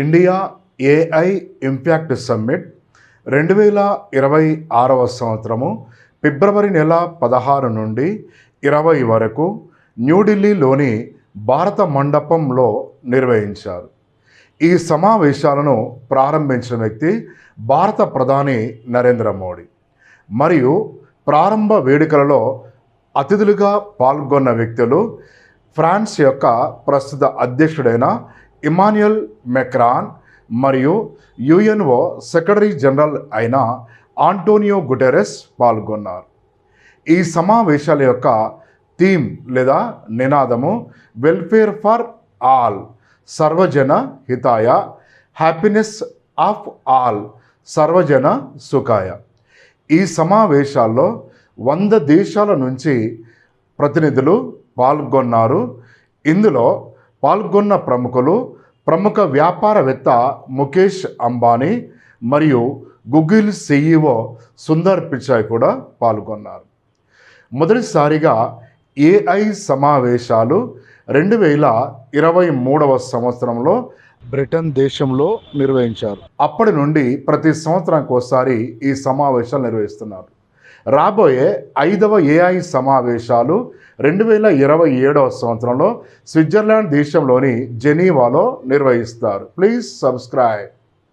India AI impact summit 2026వ సంవత్సరము ఫిబ్రవరి నెల 16 నుండి 20 వరకు న్యూఢిల్లీలోని భారత మండపంలో నిర్వహించారు. ఈ సమావేశాలను ప్రారంభించిన వ్యక్తి భారత ప్రధాని నరేంద్ర మోడీ మరియు ప్రారంభ వేడుకలలో అతిథులుగా పాల్గొన్న వ్యక్తులు ఫ్రాన్స్ యొక్క ప్రస్తుత అధ్యక్షుడైన ఇమాన్యుయల్ మెక్రాన్ మరియు యుఎన్ఓ సెక్రటరీ జనరల్ అయిన ఆంటోనియో గుటెరెస్ పాల్గొన్నారు. ఈ సమావేశాల యొక్క థీమ్ లేదా నినాదము వెల్ఫేర్ ఫర్ ఆల్, సర్వజన హితాయ, హ్యాపీనెస్ ఆఫ్ ఆల్, సర్వజన సుఖాయ. ఈ సమావేశాల్లో 100 దేశాల నుంచి ప్రతినిధులు పాల్గొన్నారు. ఇందులో పాల్గొన్న ప్రముఖ వ్యాపారవేత్త ముఖేష్ అంబానీ మరియు గూగుల్ CEO సుందర్ పిచాయ్ కూడా పాల్గొన్నారు. మొదటిసారిగా ఏఐ సమావేశాలు 2023వ సంవత్సరంలో బ్రిటన్ దేశంలో నిర్వహించారు. అప్పటి నుండి ప్రతి సంవత్సరానికి ఒకసారి ఈ సమావేశాలు నిర్వహిస్తున్నారు. రాబోయే 5వ ఏఐ సమావేశాలు 2027వ సంవత్సరంలో స్విట్జర్లాండ్ దేశంలోని జెనీవాలో నిర్వహిస్తారు. Please subscribe.